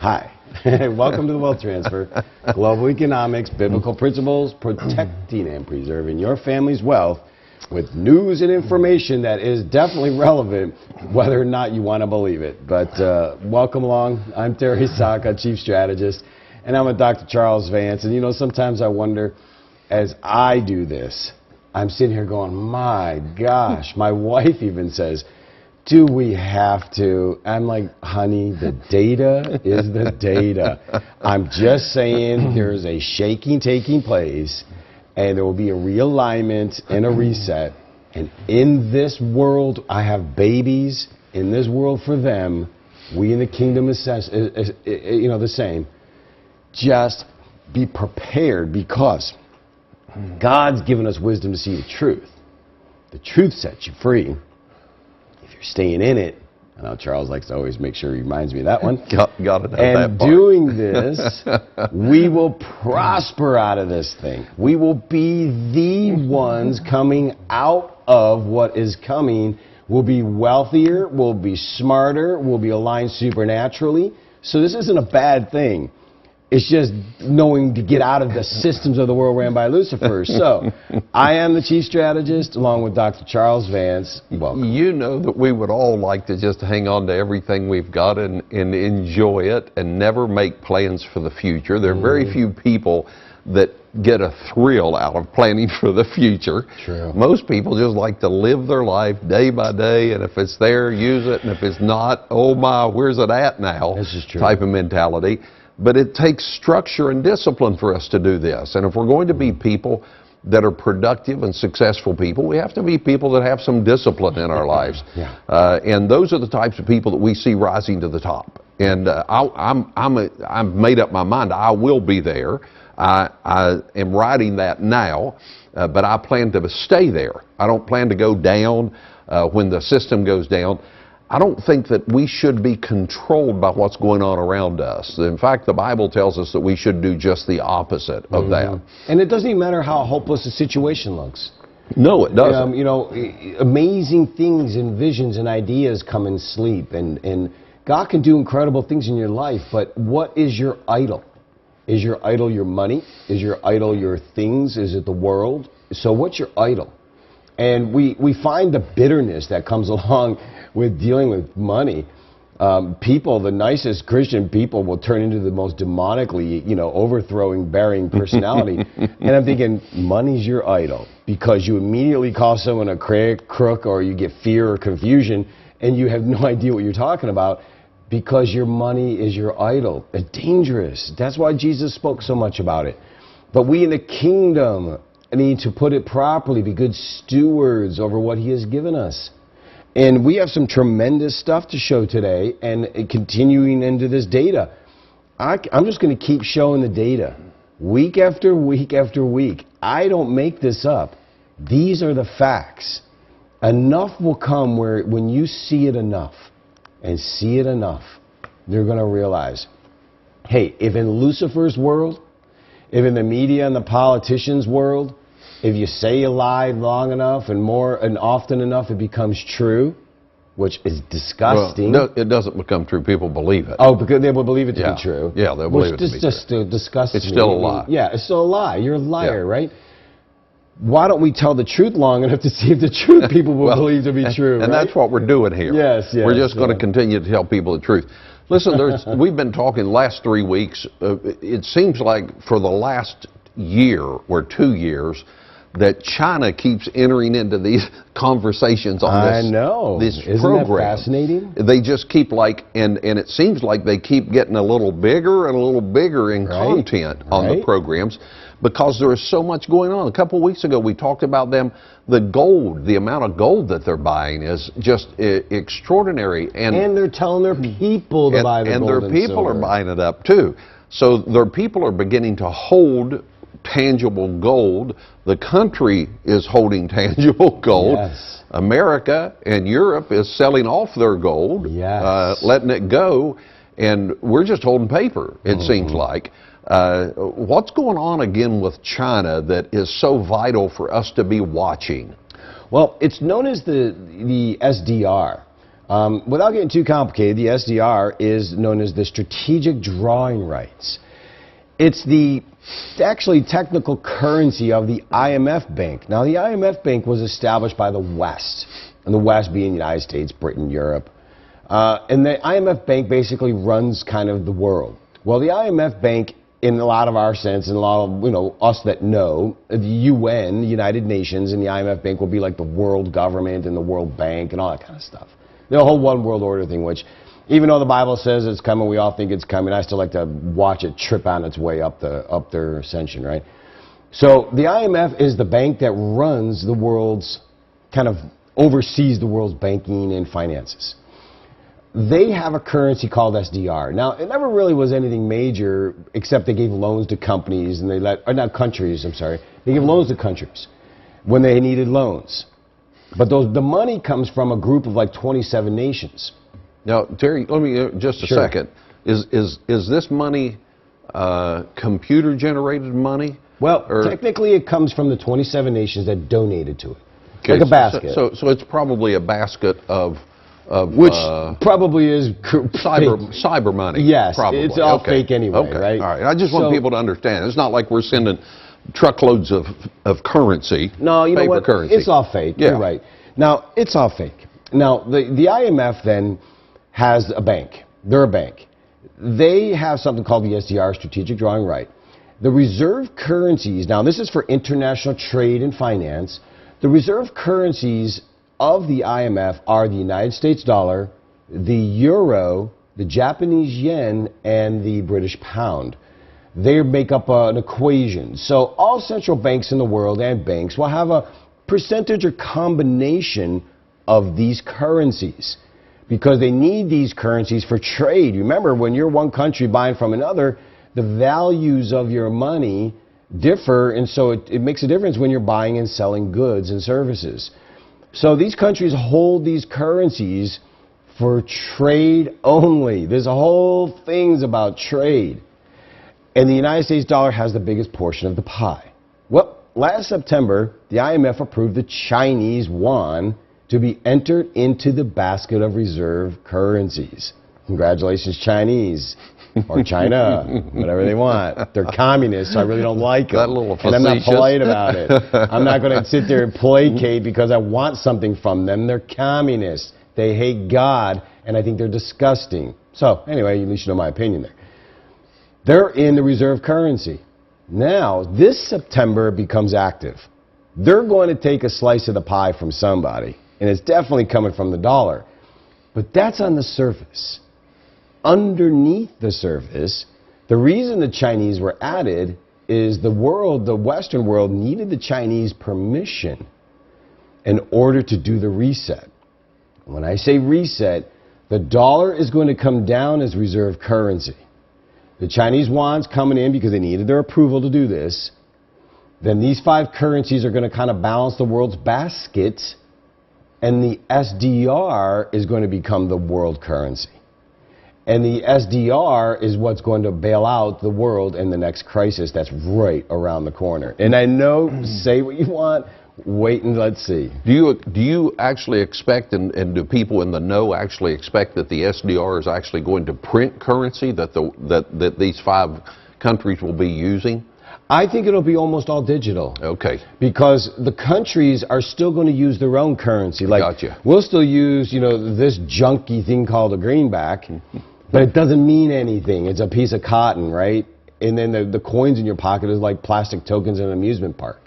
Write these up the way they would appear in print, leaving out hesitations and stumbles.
Hi. Welcome to the Wealth Transfer. Global economics, biblical principles, protecting and preserving your family's wealth with news and information that is definitely relevant, whether or not you want to believe it. But welcome along. I'm Terry Sacka, Chief Strategist, and I'm with Dr. Charles Vance. And you know, sometimes I wonder, as I do this, I'm sitting here going, my gosh, my wife even says, do we have to? I'm like, honey, the data is the data. I'm just saying there's a shaking taking place, and there will be a realignment and a reset. And in this world, I have babies. In this world for them, we in the kingdom is the same. Just be prepared, because God's given us wisdom to see the truth. The truth sets you free. Staying in it. I know Charles likes to always make sure he reminds me of that one. Got to know that and part. Doing this, we will prosper out of this thing. We will be the ones coming out of what is coming. We'll be wealthier, we'll be smarter, we'll be aligned supernaturally. So this isn't a bad thing. It's just knowing to get out of the systems of the world ran by Lucifer. So, I am the Chief Strategist, along with Dr. Charles Vance. Welcome. You know that we would all like to just hang on to everything we've got and enjoy it and never make plans for the future. There are very few people that get a thrill out of planning for the future. True. Most people just like to live their life day by day, and if it's there, use it, and if it's not, oh my, where's it at now? This is true. Type of mentality. But it takes structure and discipline for us to do this. And if we're going to be people that are productive and successful people, we have to be people that have some discipline in our lives. Yeah. And those are the types of people that we see rising to the top. And I've made up my mind. I will be there. I am writing that now, but I plan to stay there. I don't plan to go down when the system goes down. I don't think that we should be controlled by what's going on around us. In fact, the Bible tells us that we should do just the opposite of that. And it doesn't even matter how hopeless the situation looks. No, it doesn't. You know, amazing things and visions and ideas come in sleep. And God can do incredible things in your life, but what is your idol? Is your idol your money? Is your idol your things? Is it the world? So what's your idol? And we find the bitterness that comes along with dealing with money. People, the nicest Christian people, will turn into the most demonically, overthrowing, bearing personality. And I'm thinking, money's your idol, because you immediately call someone a crook, or you get fear or confusion, and you have no idea what you're talking about, because your money is your idol. It's dangerous. That's why Jesus spoke so much about it. But we in the kingdom need to put it properly, be good stewards over what He has given us. And we have some tremendous stuff to show today, and continuing into this data. I'm just going to keep showing the data week after week after week. I don't make this up. These are the facts. Enough will come where when you see it enough and see it enough, you're going to realize, hey, if in Lucifer's world, if in the media and the politicians' world, if you say a lie long enough and more and often enough, it becomes true, which is disgusting. Well, it doesn't become true. People believe it. Oh, because they will believe it to be true. Yeah, they'll believe it to be true. Just disgusting. It's still a lie. Yeah, it's still a lie. You're a liar, right? Why don't we tell the truth long enough to see if the truth people will believe to be true? And right? that's what we're doing here. Yes. We're just going to continue to tell people the truth. Listen, we've been talking the last 3 weeks. It seems like for the last year or 2 years, that China keeps entering into these conversations on this. I know. This Isn't program. that fascinating? They just keep and it seems like they keep getting a little bigger and a little bigger in content on the programs, because there is so much going on. A couple of weeks ago, we talked about them. The gold, the amount of gold that they're buying is just extraordinary. And they're telling their people to buy the gold and their people are buying it up too. So their people are beginning to hold tangible gold. The country is holding tangible gold. Yes. America and Europe is selling off their gold, letting it go, and we're just holding paper, it seems like. What's going on again with China that is so vital for us to be watching? Well, it's known as the SDR. Without getting too complicated, the SDR is known as the strategic drawing rights. It's the actually technical currency of the IMF Bank. Now, the IMF Bank was established by the West, and the West being the United States, Britain, Europe. And the IMF Bank basically runs kind of the world. Well, the IMF Bank, in a lot of our sense, and a lot of, us that know, the UN, the United Nations, and the IMF Bank will be like the world government and the World Bank and all that kind of stuff. The whole one world order thing, which, even though the Bible says it's coming, we all think it's coming, I still like to watch it trip on its way up their ascension, right? So the IMF is the bank that runs the world's, kind of oversees the world's banking and finances. They have a currency called SDR. Now, it never really was anything major, except they gave loans to companies, and they or not countries, I'm sorry. They gave loans to countries when they needed loans. But the money comes from a group of like 27 nations. Now, Terry, let me just a Sure. second. Is this money computer-generated money? Well, technically, it comes from the 27 nations that donated to it. Okay, like a basket. So it's probably a basket of which probably is cyber money. Yes, probably. it's all fake anyway, okay. right? All right. I just want people to understand. It's not like we're sending truckloads of currency. No, you know what? Currency. It's all fake. Yeah. You're right. Now, it's all fake. Now, the IMF then has a bank. They're a bank. They have something called the SDR, Strategic Drawing Right. The reserve currencies, now this is for international trade and finance, the reserve currencies of the IMF are the United States dollar, the euro, the Japanese yen, and the British pound. They make up an equation. So all central banks in the world and banks will have a percentage or combination of these currencies because they need these currencies for trade. Remember, when you're one country buying from another, the values of your money differ, and so it makes a difference when you're buying and selling goods and services. So these countries hold these currencies for trade only. There's a whole things about trade. And the United States dollar has the biggest portion of the pie. Well, last September, the IMF approved the Chinese yuan to be entered into the basket of reserve currencies. Congratulations, Chinese. Or China, whatever they want. They're communists, so I really don't like them. That little and I'm not facetious. polite about it. I'm not going to sit there and placate because I want something from them. They're communists. They hate God, and I think they're disgusting. So, anyway, at least you know my opinion there. They're in the reserve currency. Now, this September becomes active. They're going to take a slice of the pie from somebody, and it's definitely coming from the dollar. But that's on the surface. Underneath the surface, the reason the Chinese were added is the Western world needed the Chinese permission in order to do the reset. When I say reset, the dollar is going to come down as reserve currency. The Chinese yuan's coming in because they needed their approval to do this. Then these 5 currencies are going to kind of balance the world's basket, and the SDR is going to become the world currency. And the SDR is what's going to bail out the world in the next crisis that's right around the corner. And I know, say what you want, wait and let's see. Do you actually expect, and do people in the know actually expect that the SDR is actually going to print currency that these 5 countries will be using? I think it'll be almost all digital. Okay. Because the countries are still going to use their own currency. Like, gotcha. We'll still use, this junky thing called a greenback, but it doesn't mean anything. It's a piece of cotton, right? And then the coins in your pocket is like plastic tokens in an amusement park.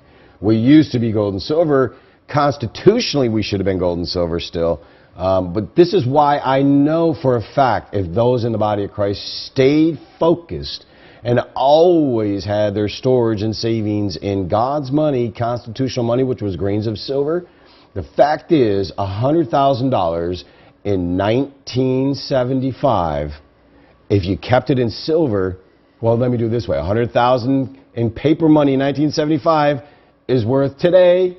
We used to be gold and silver. Constitutionally, we should have been gold and silver still. But this is why I know for a fact if those in the body of Christ stayed focused and always had their storage and savings in God's money, constitutional money, which was grains of silver, the fact is $100,000 in 1975, if you kept it in silver, well, let me do it this way. $100,000 in paper money in 1975 is worth today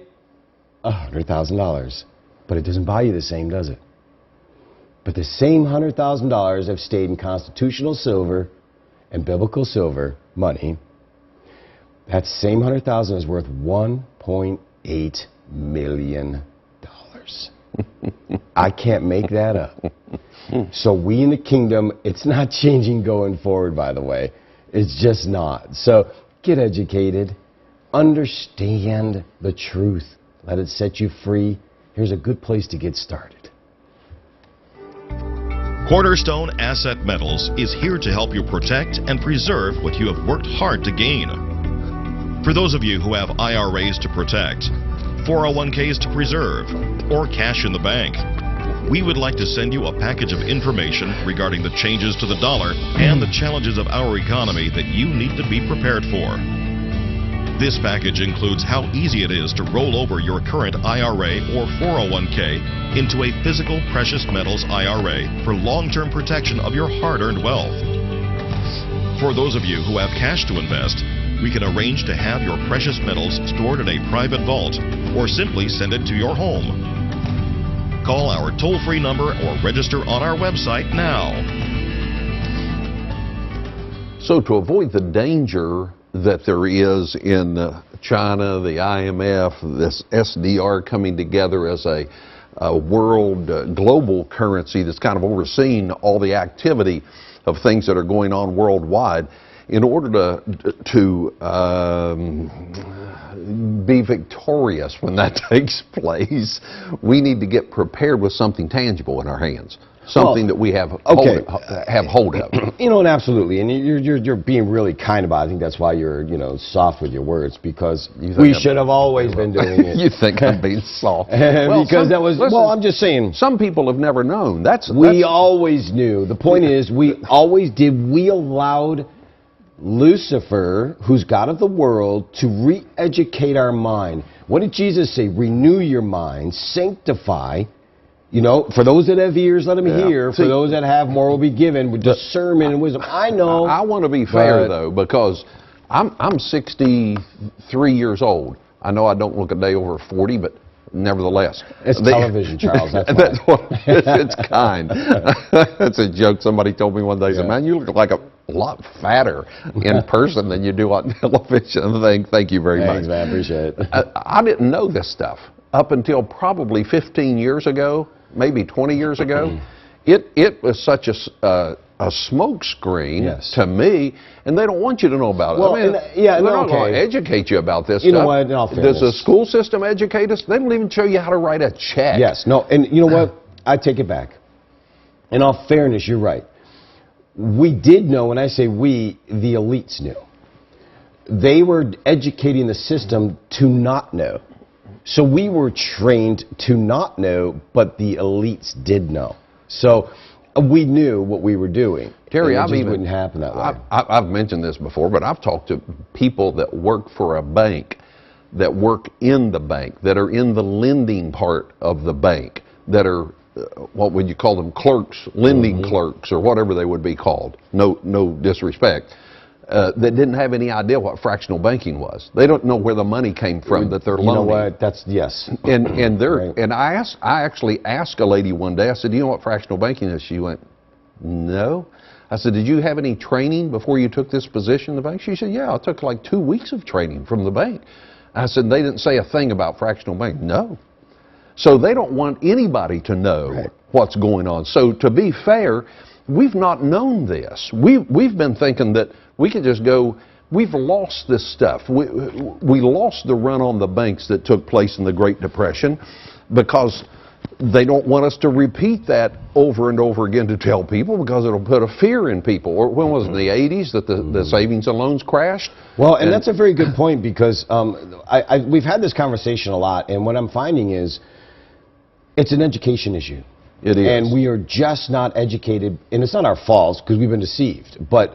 $100,000. But it doesn't buy you the same, does it? But the same $100,000 have stayed in constitutional silver and biblical silver money. That same $100,000 is worth $1.8 million. I can't make that up. So we in the kingdom, it's not changing going forward, by the way. It's just not. So get educated. Understand the truth. Let it set you free. Here's a good place to get started. Cornerstone Asset Metals is here to help you protect and preserve what you have worked hard to gain. For those of you who have IRAs to protect, 401ks to preserve, or cash in the bank, we would like to send you a package of information regarding the changes to the dollar and the challenges of our economy that you need to be prepared for. This package includes how easy it is to roll over your current IRA or 401k into a physical precious metals IRA for long-term protection of your hard-earned wealth. For those of you who have cash to invest, we can arrange to have your precious metals stored in a private vault or simply send it to your home. Call our toll-free number or register on our website now. So to avoid the danger that there is in China, the IMF, this SDR coming together as a world global currency that's kind of overseeing all the activity of things that are going on worldwide, in order to be victorious when that takes place, we need to get prepared with something tangible in our hands. Something that we have hold of. You know, and absolutely, and you're being really kind about it. I think that's why you're soft with your words, because we should have always been doing it. You think I'm being soft? Because that was well. I'm just saying. Some people have never known. We always knew. The point is, we always did. We allowed Lucifer, who's God of the world, to re-educate our mind. What did Jesus say? Renew your mind, sanctify. You know, for those that have ears, let them hear. For those that have more will be given with discernment and wisdom. I know. I want to be fair, though, because I'm 63 years old. I know I don't look a day over 40, but nevertheless. It's television, Charles. That's what it's kind. That's a joke somebody told me one day. Said, man, you look like a lot fatter in person than you do on television. Thank you very much. Thanks, man. I appreciate it. I didn't know this stuff up until probably 15 years ago, maybe 20 years ago. It was such a smoke screen to me, and they don't want you to know about it. Well, they're not going to educate you about this stuff. You know what? In all fairness, does the school system educate us? They don't even show you how to write a check. Yes. No. And you know what? I take it back. In all fairness, you're right. We did know. When I say we, the elites knew. They were educating the system to not know. So we were trained to not know, but the elites did know. So we knew what we were doing. Terry, it wouldn't happen that way. I've mentioned this before, but I've talked to people that work for a bank, that work in the bank, that are in the lending part of the bank, that are, what would you call them, clerks, lending clerks, or whatever they would be called. No disrespect. That didn't have any idea what fractional banking was. They don't know where the money came from that they're loaning. You know what? That's And I actually asked a lady one day. I said, "Do you know what fractional banking is?" She went, "No." I said, "Did you have any training before you took this position in the bank?" She said, "Yeah, I took like 2 weeks of training from the bank." I said, "They didn't say a thing about fractional banking." No. So they don't want anybody to know what's going on. So to be fair, we've not known this. We've been thinking that we could just go. We've lost this stuff. We lost the run on the banks that took place in the Great Depression because they don't want us to repeat that over and over again to tell people, because it'll put a fear in people. Or when was it, in the 80s that the savings and loans crashed? Well, and that's a very good point, because we've had this conversation a lot, and what I'm finding is it's an education issue. It is. And we are just not educated, and it's not our fault because we've been deceived, but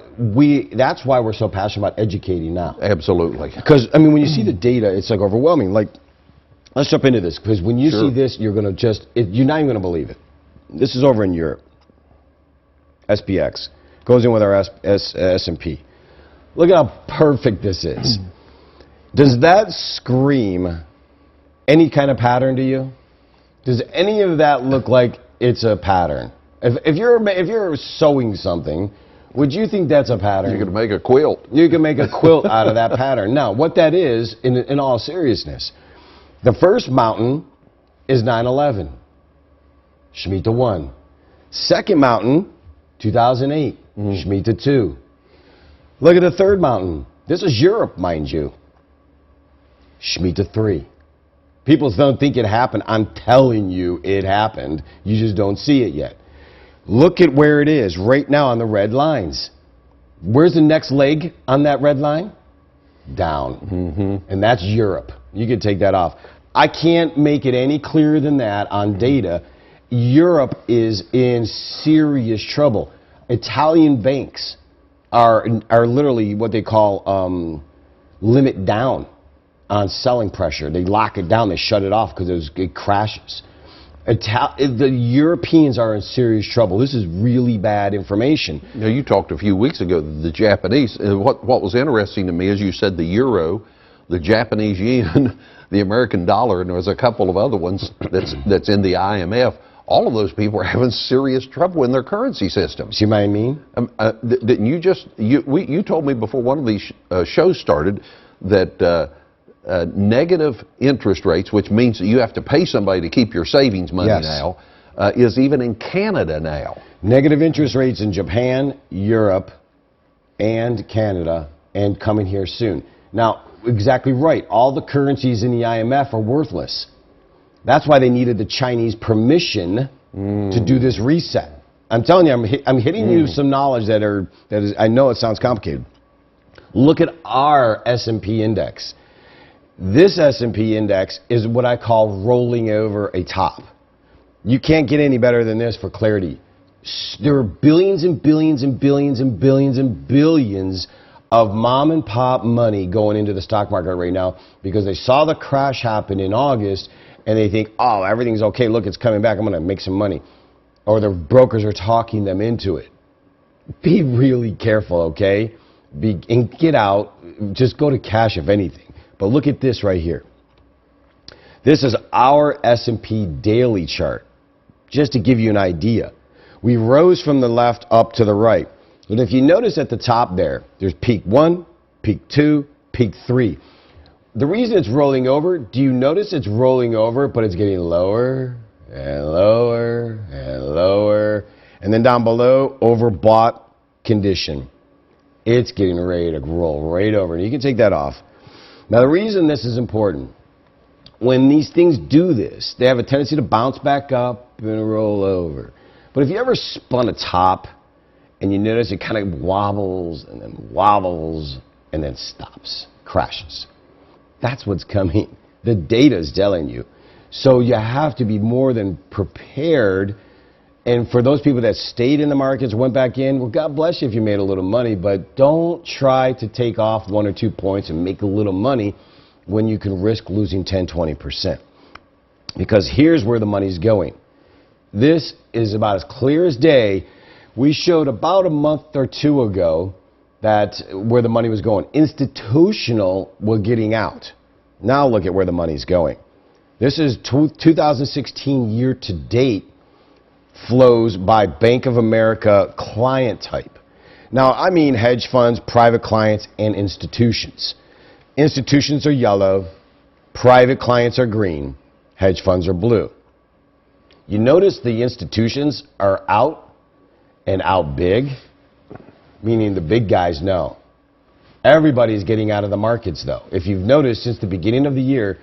that's why we're so passionate about educating now. Absolutely. Because, I mean, when you see the data, it's like overwhelming. Like, let's jump into this, because when you see this, you're going to you're not even going to believe it. This is over in Europe. SPX. Goes in with our S&P. Look at how perfect this is. Does that scream any kind of pattern to you? Does any of that look like it's a pattern? If you're sewing something, would you think that's a pattern? You could make a quilt. You can make a quilt out of that pattern. Now, what that is, in all seriousness, the first mountain is 9/11. Shemitah 1. Second mountain, 2008, Shemitah 2. Look at the third mountain. This is Europe, mind you. Shemitah 3. People don't think it happened. I'm telling you it happened. You just don't see it yet. Look at where it is right now on the red lines. Where's the next leg on that red line? Down. And that's Europe. You can take that off. I can't make it any clearer than that on data. Europe is in serious trouble. Italian banks are literally what they call limit down on selling pressure. They lock it down. They shut it off because it crashes. The Europeans are in serious trouble. This is really bad information. Now, you talked a few weeks ago, the Japanese. What was interesting to me is you said the euro, the Japanese yen, the American dollar, and there was a couple of other ones that's in the IMF. All of those people are having serious trouble in their currency systems. See what I mean? Didn't you just, you told me before one of these shows started that negative interest rates, which means that you have to pay somebody to keep your savings money now, is even in Canada now. Negative interest rates in Japan, Europe, and Canada, and coming here soon. Now, exactly right. All the currencies in the IMF are worthless. That's why they needed the Chinese permission to do this reset. I'm telling you, I'm hitting you some knowledge that is. I know it sounds complicated. Look at our S&P index. This S&P index is what I call rolling over a top. You can't get any better than this for clarity. There are billions and billions and billions and billions and billions of mom and pop money going into the stock market right now because they saw the crash happen in August and they think, oh, everything's okay. Look, it's coming back. I'm going to make some money. Or the brokers are talking them into it. Be really careful, okay? And get out. Just go to cash, if anything. But look at this right here. This is our S&P daily chart, just to give you an idea. We rose from the left up to the right. And if you notice at the top there's peak 1, peak 2, peak 3. The reason it's rolling over, do you notice it's rolling over, but it's getting lower and lower and lower? And then down below, overbought condition. It's getting ready to roll right over. And you can take that off. Now, the reason this is important, when these things do this, they have a tendency to bounce back up and roll over. But if you ever spun a top and you notice it kind of wobbles and then stops, crashes, that's what's coming. The data is telling you. So you have to be more than prepared. And for those people that stayed in the markets, went back in, well, God bless you if you made a little money, but don't try to take off 1 or 2 points and make a little money when you can risk losing 10, 20%. Because here's where the money's going. This is about as clear as day. We showed about a month or two ago that where the money was going. Institutional were getting out. Now look at where the money's going. This is 2016 year to date. Flows by Bank of America client type. Now, I mean hedge funds, private clients, and institutions. Institutions are yellow, private clients are green, hedge funds are blue. You notice the institutions are out and out big, meaning the big guys know. Everybody's getting out of the markets, though. If you've noticed, since the beginning of the year,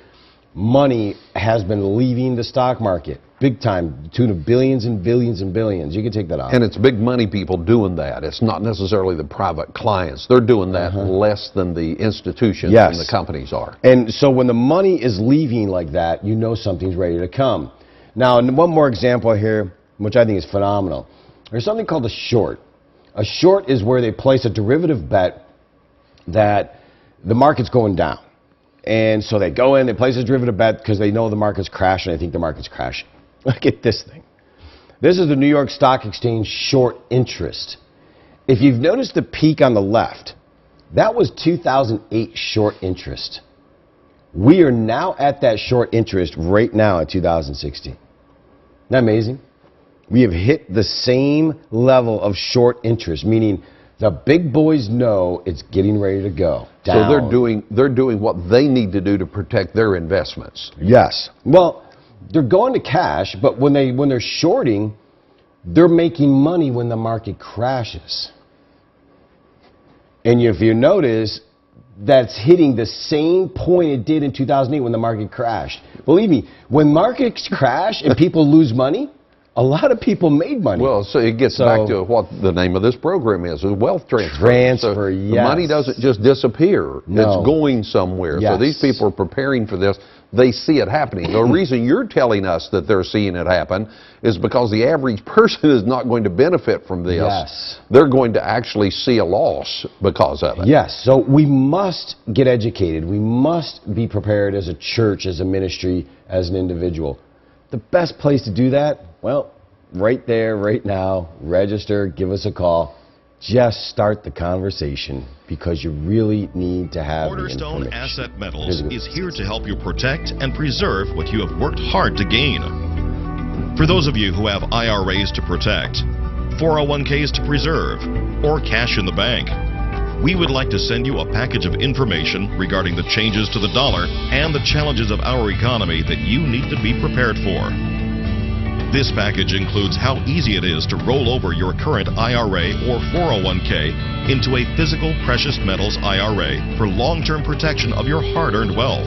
money has been leaving the stock market. Big time, to the tune of billions and billions and billions. You can take that off. And it's big money people doing that. It's not necessarily the private clients. They're doing that less than the institutions and the companies are. And so when the money is leaving like that, you know something's ready to come. Now, one more example here, which I think is phenomenal. There's something called a short. A short is where they place a derivative bet that the market's going down. And so they go in, they place a derivative bet because they know the market's crashing. They think the market's crashing. Look at this thing. This is the New York Stock Exchange short interest. If you've noticed the peak on the left, that was 2008 short interest. We are now at that short interest right now in 2016. Isn't that amazing? We have hit the same level of short interest, meaning the big boys know it's getting ready to go down. So they're doing what they need to do to protect their investments. Yes. Well, they're going to cash, but when they're shorting, they're making money when the market crashes. And if you notice, that's hitting the same point it did in 2008 when the market crashed. Believe me, when markets crash and people lose money, a lot of people made money. Well, so it gets back to what the name of this program is wealth transfer. So yes. The money doesn't just disappear. No. It's going somewhere. Yes. So these people are preparing for this. They see it happening. The reason you're telling us that they're seeing it happen is because the average person is not going to benefit from this. Yes. They're going to actually see a loss because of it. Yes. So we must get educated. We must be prepared as a church, as a ministry, as an individual. The best place to do that, well, right there, right now, register, give us a call. Just start the conversation because you really need to have Cornerstone the information. Asset Metals is here to help you protect and preserve what you have worked hard to gain. For those of you who have IRAs to protect, 401ks to preserve, or cash in the bank, we would like to send you a package of information regarding the changes to the dollar and the challenges of our economy that you need to be prepared for. This package includes how easy it is to roll over your current IRA or 401k into a physical precious metals IRA for long-term protection of your hard-earned wealth.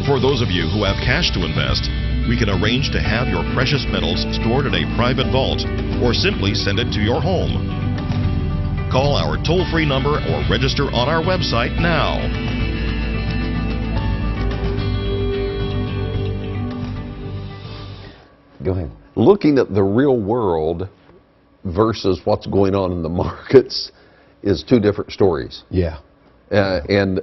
For those of you who have cash to invest, we can arrange to have your precious metals stored in a private vault or simply send it to your home. Call our toll-free number or register on our website now. Go ahead. Looking at the real world versus what's going on in the markets is two different stories. Yeah. And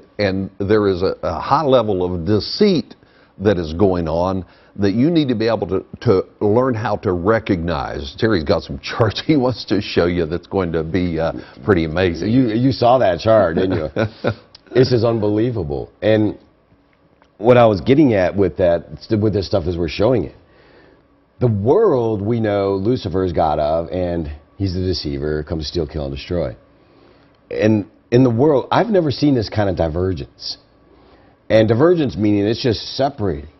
there is a high level of deceit that is going on that you need to be able to learn how to recognize. Terry's got some charts he wants to show you that's going to be pretty amazing. You saw that chart, didn't you? This is unbelievable. And what I was getting at with this stuff is we're showing it. The world we know Lucifer is God of, and he's the deceiver, comes to steal, kill, and destroy. And in the world, I've never seen this kind of divergence. And divergence meaning it's just separating.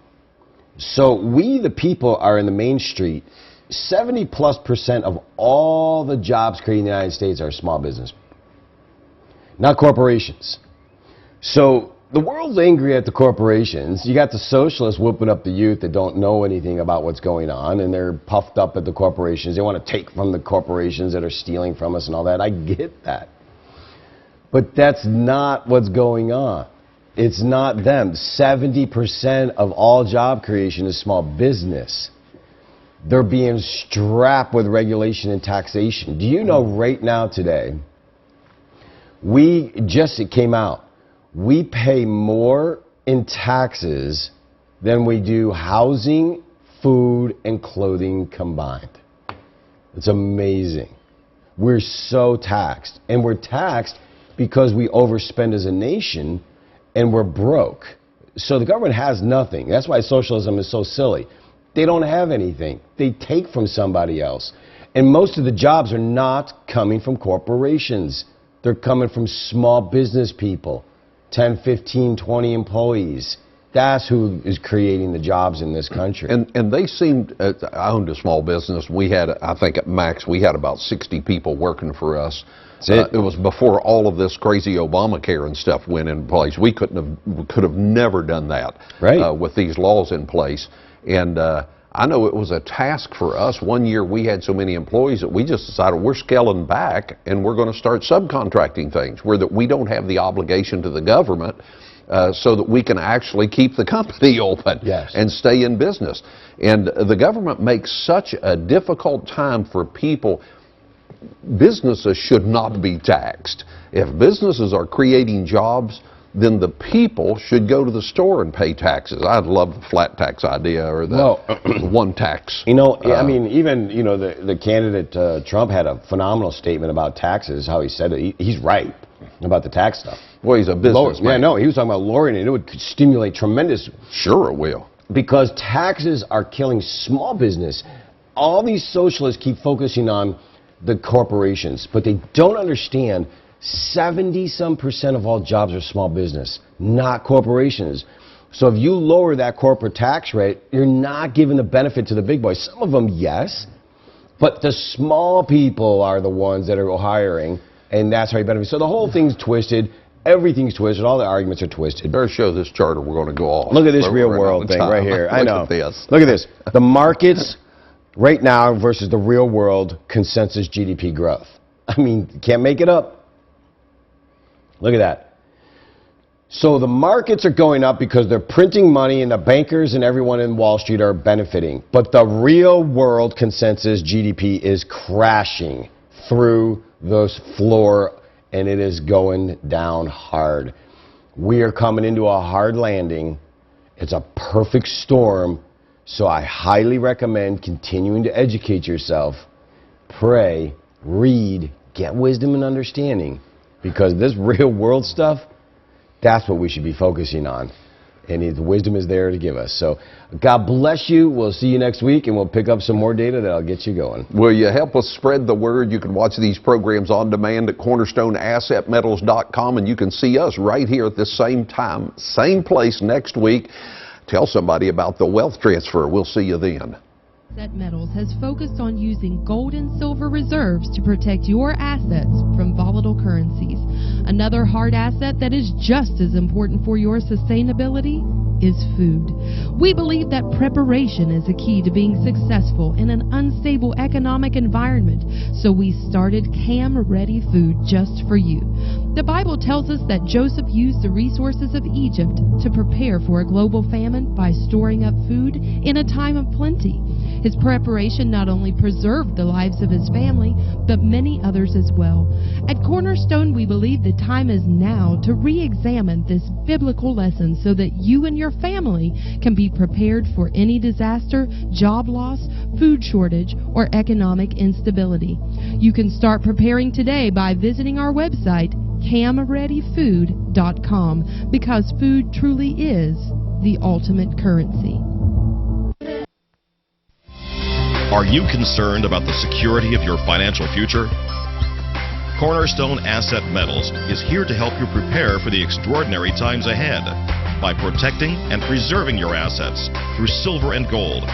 So we, the people, are in the main street. 70+% of all the jobs created in the United States are small business, not corporations. So the world's angry at the corporations. You got the socialists whooping up the youth that don't know anything about what's going on, and they're puffed up at the corporations. They want to take from the corporations that are stealing from us and all that. I get that. But that's not what's going on. It's not them. 70% of all job creation is small business. They're being strapped with regulation and taxation. Do you know right now today, it came out, we pay more in taxes than we do housing, food, and clothing combined. It's amazing. We're so taxed. And we're taxed because we overspend as a nation and we're broke. So the government has nothing. That's why socialism is so silly. They don't have anything. They take from somebody else. And most of the jobs are not coming from corporations. They're coming from small business people. 10, 15, 20 employees. That's who is creating the jobs in this country. And they seemed, I owned a small business. We had, I think at max, we had about 60 people working for us. It was before all of this crazy Obamacare and stuff went in place. We could have never done that with these laws in place. And I know it was a task for us. One year we had so many employees that we just decided we're scaling back and we're going to start subcontracting things where that we don't have the obligation to the government so that we can actually keep the company open and stay in business. And the government makes such a difficult time for people. Businesses should not be taxed. If businesses are creating jobs, then the people should go to the store and pay taxes. I'd love the flat tax idea or the one tax. You know, I mean, even, you know, the candidate Trump had a phenomenal statement about taxes, how he said it. He's right about the tax stuff. Well, he's a businessman. Yeah, no, he was talking about lowering it. It would stimulate tremendous. Sure it will. Because taxes are killing small business. All these socialists keep focusing on the corporations, but they don't understand 70-some% of all jobs are small business, not corporations. So if you lower that corporate tax rate, you're not giving the benefit to the big boys. Some of them, yes, but the small people are the ones that are hiring, and that's how you benefit. So the whole thing's twisted. Everything's twisted. All the arguments are twisted. Better show this chart or we're going to go off. Look at this We're real running out world of thing time. right here. I know. Look at this. Look at this. The markets right now versus the real world consensus GDP growth. I mean, you can't make it up. Look at that. So the markets are going up because they're printing money and the bankers and everyone in Wall Street are benefiting. But the real world consensus GDP is crashing through those floor, and it is going down hard. We are coming into a hard landing. It's a perfect storm. So I highly recommend continuing to educate yourself, pray, read, get wisdom and understanding, because this real world stuff, that's what we should be focusing on. And the wisdom is there to give us. So God bless you. We'll see you next week, and we'll pick up some more data that'll get you going. Will you help us spread the word? You can watch these programs on demand at CornerstoneAssetMetals.com, and you can see us right here at this same time, same place next week. Tell somebody about the wealth transfer. We'll see you then. Asset Metals has focused on using gold and silver reserves to protect your assets from volatile currencies. Another hard asset that is just as important for your sustainability is food. We believe that preparation is a key to being successful in an unstable economic environment, so we started CAM Ready Food just for you. The Bible tells us that Joseph used the resources of Egypt to prepare for a global famine by storing up food in a time of plenty. His preparation not only preserved the lives of his family, but many others as well. At Cornerstone, we believe the time is now to re-examine this biblical lesson so that you and your family can be prepared for any disaster, job loss, food shortage, or economic instability. You can start preparing today by visiting our website, camreadyfood.com, because food truly is the ultimate currency. Are you concerned about the security of your financial future? Cornerstone Asset Metals is here to help you prepare for the extraordinary times ahead by protecting and preserving your assets through silver and gold.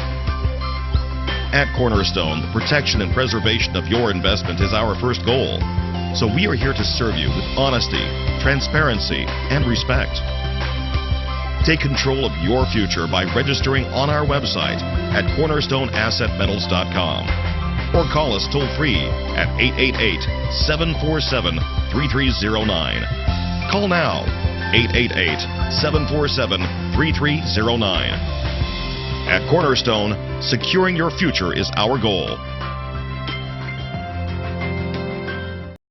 At Cornerstone, the protection and preservation of your investment is our first goal. So we are here to serve you with honesty, transparency, and respect. Take control of your future by registering on our website at CornerstoneAssetMetals.com or call us toll-free at 888-747-3309. Call now, 888-747-3309. At Cornerstone, securing your future is our goal.